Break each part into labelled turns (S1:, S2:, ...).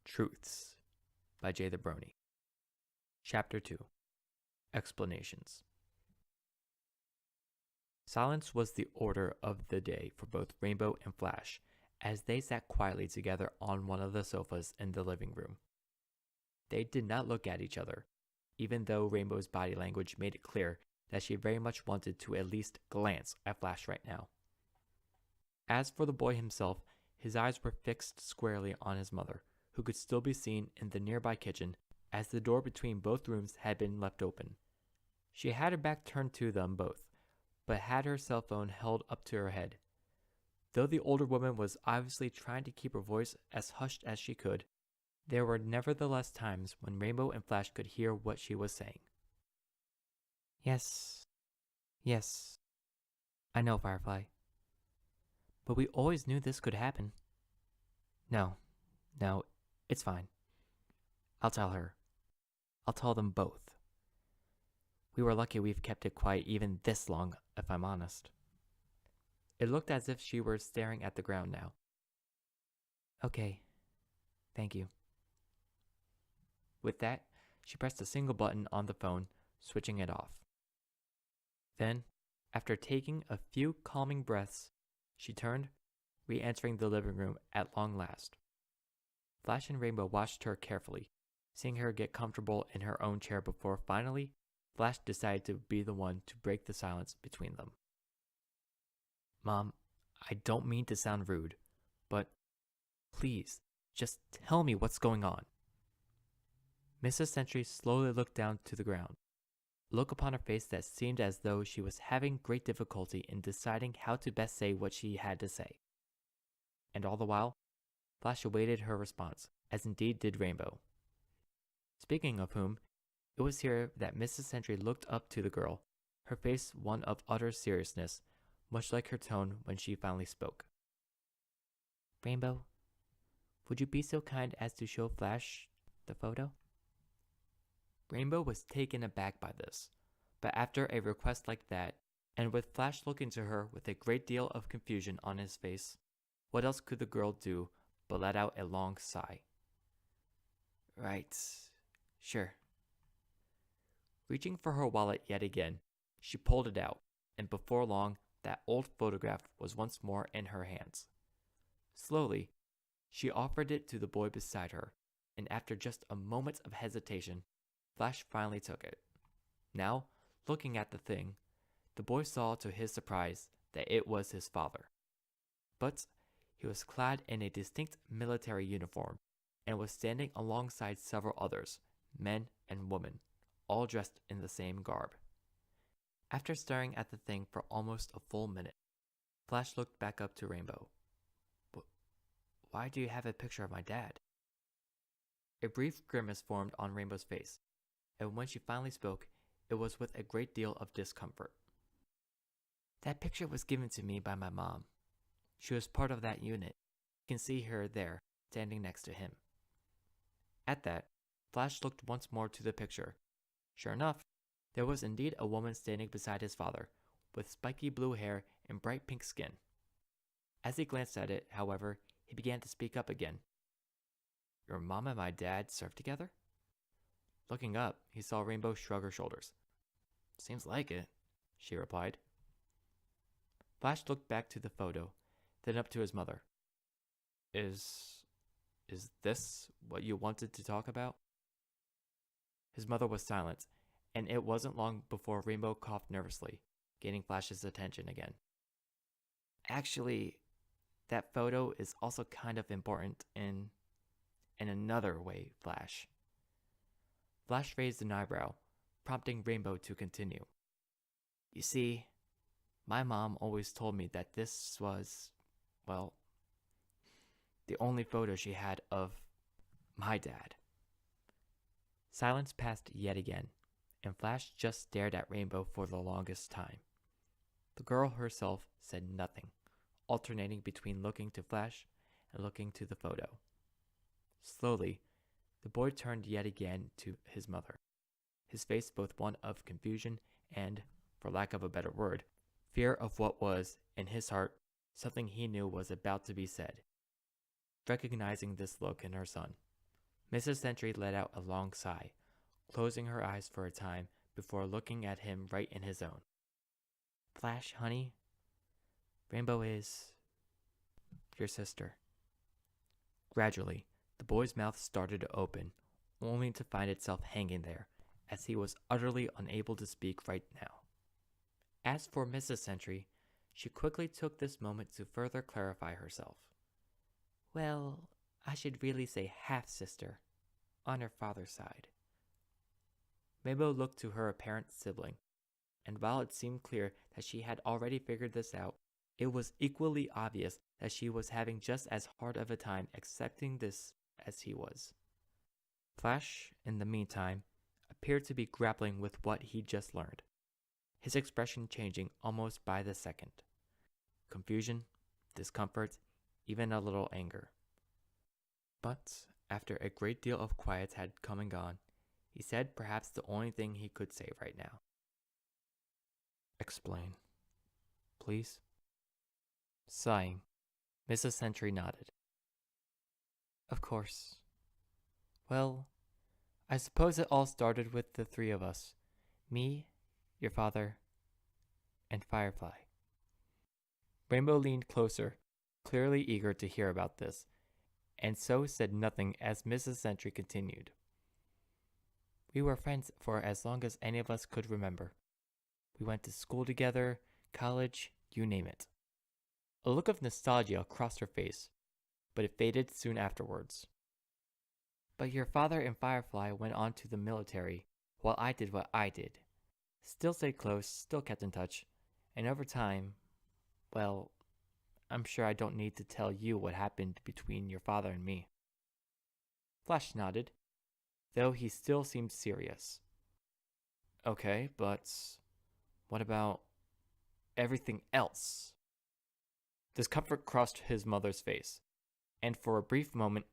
S1: Truths by Jay-The-Brony. Chapter 2. Explanations. Silence was the order of the day for both Rainbow and Flash as they sat quietly together on one of the sofas in the living room. They did not look at each other, even though Rainbow's body language made it clear that she very much wanted to at least glance at Flash right now. As for the boy himself, his eyes were fixed squarely on his mother, who could still be seen in the nearby kitchen as the door between both rooms had been left open. She had her back turned to them both, but had her cell phone held up to her head. Though the older woman was obviously trying to keep her voice as hushed as she could, there were nevertheless times when Rainbow and Flash could hear what she was saying. Yes, I know, Firefly. But we always knew this could happen. No, it's fine. I'll tell her. I'll tell them both. We were lucky we've kept it quiet even this long, if I'm honest. It looked as if she were staring at the ground now. Okay, thank you. With that, she pressed a single button on the phone, switching it off. Then, after taking a few calming breaths, she turned, re-entering the living room at long last. Flash and Rainbow watched her carefully, seeing her get comfortable in her own chair before finally, Flash decided to be the one to break the silence between them. Mom, I don't mean to sound rude, but please, just tell me what's going on. Mrs. Sentry slowly looked down to the ground, a look upon her face that seemed as though she was having great difficulty in deciding how to best say what she had to say. And all the while, Flash awaited her response, as indeed did Rainbow. Speaking of whom, it was here that Mrs. Sentry looked up to the girl, her face one of utter seriousness, much like her tone when she finally spoke. Rainbow, would you be so kind as to show Flash the photo? Rainbow was taken aback by this, but after a request like that, and with Flash looking to her with a great deal of confusion on his face, what else could the girl do but let out a long sigh? Right, sure. Reaching for her wallet yet again, she pulled it out, and before long, that old photograph was once more in her hands. Slowly, she offered it to the boy beside her, and after just a moment of hesitation, Flash finally took it. Now, looking at the thing, the boy saw to his surprise that it was his father. But he was clad in a distinct military uniform and was standing alongside several others, men and women, all dressed in the same garb. After staring at the thing for almost a full minute, Flash looked back up to Rainbow. Why do you have a picture of my dad? A brief grimace formed on Rainbow's face, and when she finally spoke, it was with a great deal of discomfort. That picture was given to me by my mom. She was part of that unit. You can see her there, standing next to him. At that, Flash looked once more to the picture. Sure enough, there was indeed a woman standing beside his father, with spiky blue hair and bright pink skin. As he glanced at it, however, he began to speak up again. Your mom and my dad served together? Looking up, he saw Rainbow shrug her shoulders. Seems like it, she replied. Flash looked back to the photo, then up to his mother. Is this what you wanted to talk about? His mother was silent, and it wasn't long before Rainbow coughed nervously, gaining Flash's attention again. Actually, that photo is also kind of important in another way, Flash. Flash raised an eyebrow, prompting Rainbow to continue. You see, my mom always told me that this was, well, the only photo she had of my dad. Silence passed yet again, and Flash just stared at Rainbow for the longest time. The girl herself said nothing, alternating between looking to Flash and looking to the photo. Slowly, the boy turned yet again to his mother, his face both one of confusion and, for lack of a better word, fear of what was, in his heart, something he knew was about to be said. Recognizing this look in her son, Mrs. Sentry let out a long sigh, closing her eyes for a time before looking at him right in his own. Flash, honey, Rainbow is your sister. Gradually, the boy's mouth started to open, only to find itself hanging there, as he was utterly unable to speak right now. As for Mrs. Sentry, she quickly took this moment to further clarify herself. Well, I should really say half-sister, on her father's side. Rainbow looked to her apparent sibling, and while it seemed clear that she had already figured this out, it was equally obvious that she was having just as hard of a time accepting this as he was. Flash, in the meantime, appeared to be grappling with what he'd just learned, his expression changing almost by the second. Confusion, discomfort, even a little anger. But after a great deal of quiet had come and gone, he said perhaps the only thing he could say right now. Explain, please. Sighing, Mrs. Sentry nodded. Of course. Well, I suppose it all started with the three of us. Me, your father, and Firefly. Rainbow leaned closer, clearly eager to hear about this, and so said nothing as Mrs. Sentry continued. We were friends for as long as any of us could remember. We went to school together, college, you name it. A look of nostalgia crossed her face, but it faded soon afterwards. But your father and Firefly went on to the military, while I did what I did. Still stayed close, still kept in touch, and over time, well, I'm sure I don't need to tell you what happened between your father and me. Flash nodded, though he still seemed serious. Okay, but what about everything else? Discomfort crossed his mother's face, and for a brief moment,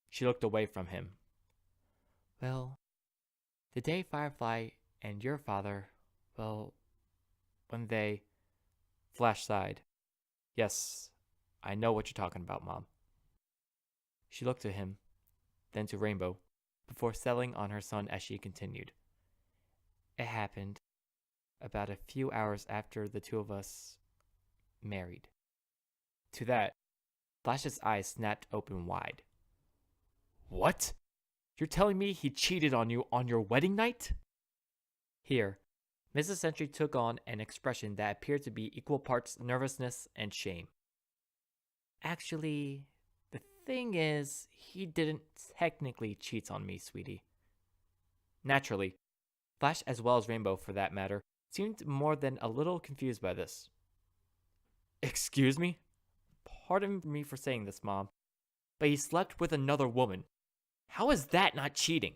S1: she looked away from him. Well, the day Firefly and your father, well, when they... Flash sighed. Yes, I know what you're talking about, Mom. She looked to him, then to Rainbow, before settling on her son as she continued. It happened about a few hours after the two of us married. To that, Flash's eyes snapped open wide. What? You're telling me he cheated on you on your wedding night? Here, Mrs. Sentry took on an expression that appeared to be equal parts nervousness and shame. Actually, the thing is, he didn't technically cheat on me, sweetie. Naturally, Flash as well as Rainbow for that matter, seemed more than a little confused by this. Excuse me? Pardon me for saying this, Mom, but he slept with another woman. How is that not cheating?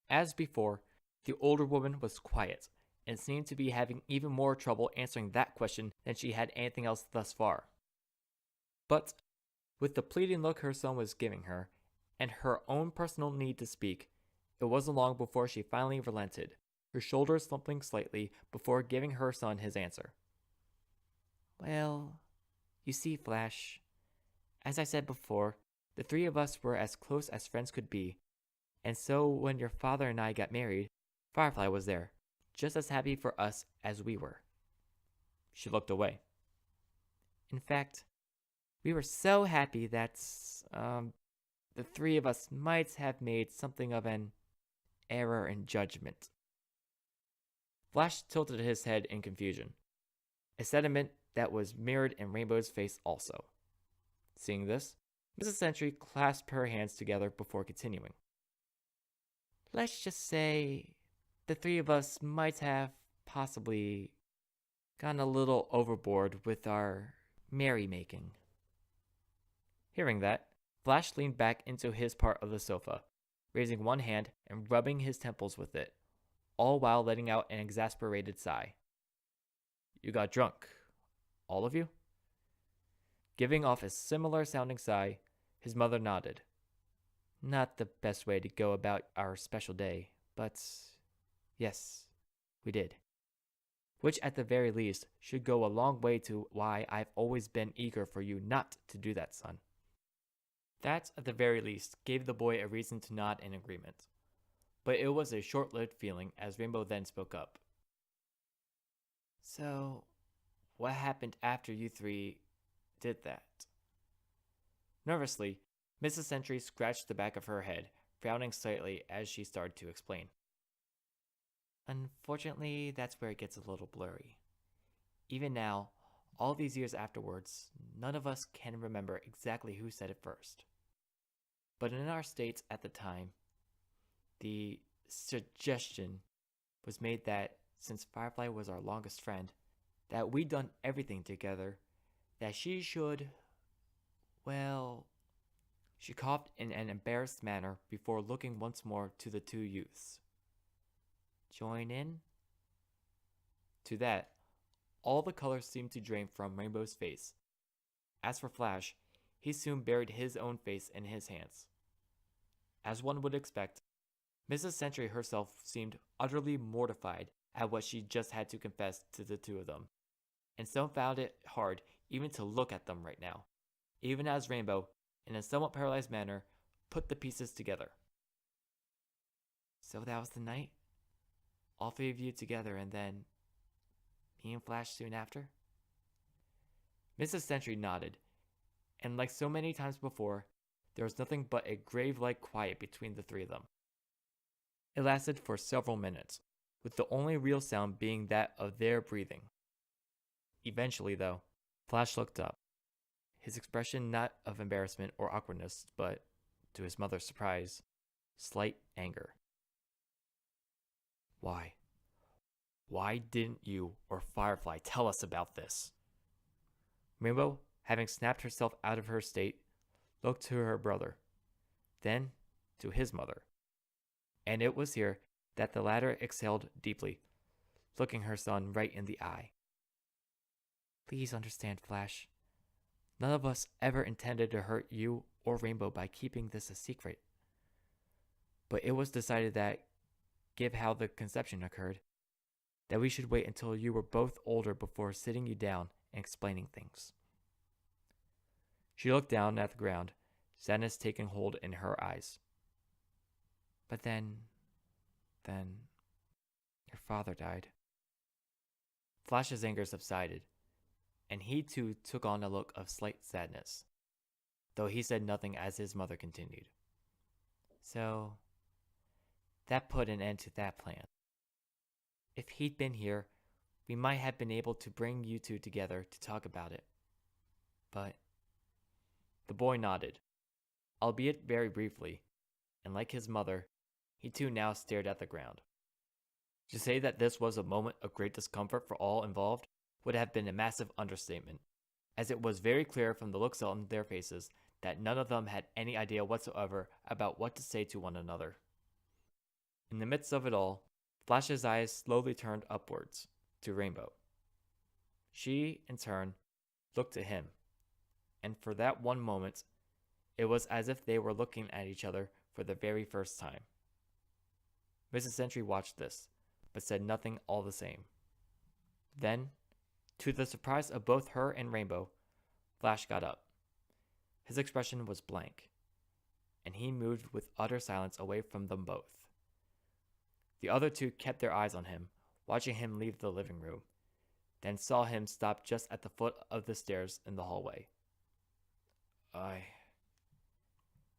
S1: As before, the older woman was quiet, and seemed to be having even more trouble answering that question than she had anything else thus far. But, with the pleading look her son was giving her, and her own personal need to speak, it wasn't long before she finally relented, her shoulders slumping slightly before giving her son his answer. Well, you see, Flash, as I said before, the three of us were as close as friends could be, and so when your father and I got married, Firefly was there, just as happy for us as we were. She looked away. In fact, we were so happy that, the three of us might have made something of an error in judgment. Flash tilted his head in confusion, a sentiment that was mirrored in Rainbow's face also. Seeing this, Mrs. Sentry clasped her hands together before continuing. Let's just say the three of us might have possibly gone a little overboard with our merrymaking. Hearing that, Flash leaned back into his part of the sofa, raising one hand and rubbing his temples with it, all while letting out an exasperated sigh. You got drunk, all of you? Giving off a similar sounding sigh, his mother nodded. Not the best way to go about our special day, but yes, we did. Which at the very least should go a long way to why I've always been eager for you not to do that, son. That, at the very least, gave the boy a reason to nod in agreement. But it was a short-lived feeling as Rainbow then spoke up. So, what happened after you three did that? Nervously, Mrs. Sentry scratched the back of her head, frowning slightly as she started to explain. Unfortunately, that's where it gets a little blurry. Even now, all these years afterwards, none of us can remember exactly who said it first. But in our states at the time, the suggestion was made that since Firefly was our longest friend, that we'd done everything together, that she should, well... She coughed in an embarrassed manner before looking once more to the two youths. Join in? To that, all the color seemed to drain from Rainbow's face. As for Flash, he soon buried his own face in his hands. As one would expect, Mrs. Sentry herself seemed utterly mortified at what she just had to confess to the two of them, and some found it hard even to look at them right now, even as Rainbow, in a somewhat paralyzed manner, put the pieces together. So that was the night? All three of you together, and then me and Flash soon after? Mrs. Sentry nodded, and like so many times before, there was nothing but a grave-like quiet between the three of them. It lasted for several minutes, with the only real sound being that of their breathing. Eventually, though, Flash looked up, his expression not of embarrassment or awkwardness, but, to his mother's surprise, slight anger. Why? Why didn't you or Firefly tell us about this? Rainbow, having snapped herself out of her state, looked to her brother, then to his mother. And it was here that the latter exhaled deeply, looking her son right in the eye. Please understand, Flash. None of us ever intended to hurt you or Rainbow by keeping this a secret. But it was decided that, given how the conception occurred, that we should wait until you were both older before sitting you down and explaining things. She looked down at the ground, sadness taking hold in her eyes. But then, your father died. Flash's anger subsided, and he too took on a look of slight sadness, though he said nothing as his mother continued. So, that put an end to that plan. If he'd been here, we might have been able to bring you two together to talk about it. But the boy nodded, albeit very briefly, and like his mother, he too now stared at the ground. To say that this was a moment of great discomfort for all involved would have been a massive understatement, as it was very clear from the looks on their faces that none of them had any idea whatsoever about what to say to one another. In the midst of it all, Flash's eyes slowly turned upwards to Rainbow. She, in turn, looked to him, and for that one moment, it was as if they were looking at each other for the very first time. Mrs. Sentry watched this, but said nothing all the same. Then, to the surprise of both her and Rainbow, Flash got up. His expression was blank, and he moved with utter silence away from them both. The other two kept their eyes on him, watching him leave the living room, then saw him stop just at the foot of the stairs in the hallway.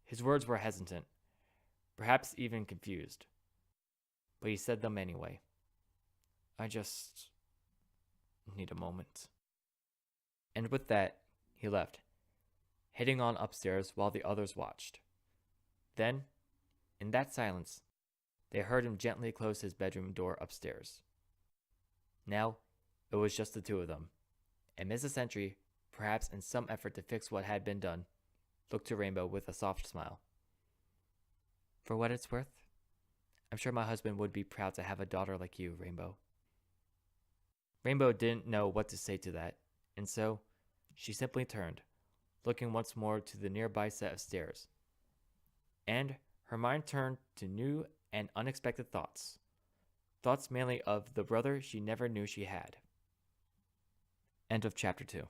S1: His words were hesitant, perhaps even confused, but he said them anyway. I just need a moment. And with that, he left, heading on upstairs while the others watched. Then, in that silence, they heard him gently close his bedroom door upstairs. Now, it was just the two of them, and Mrs. Sentry, perhaps in some effort to fix what had been done, looked to Rainbow with a soft smile. For what it's worth, I'm sure my husband would be proud to have a daughter like you, Rainbow. Rainbow didn't know what to say to that, and so she simply turned, looking once more to the nearby set of stairs. And her mind turned to new and unexpected thoughts. Thoughts mainly of the brother she never knew she had. End of chapter 2.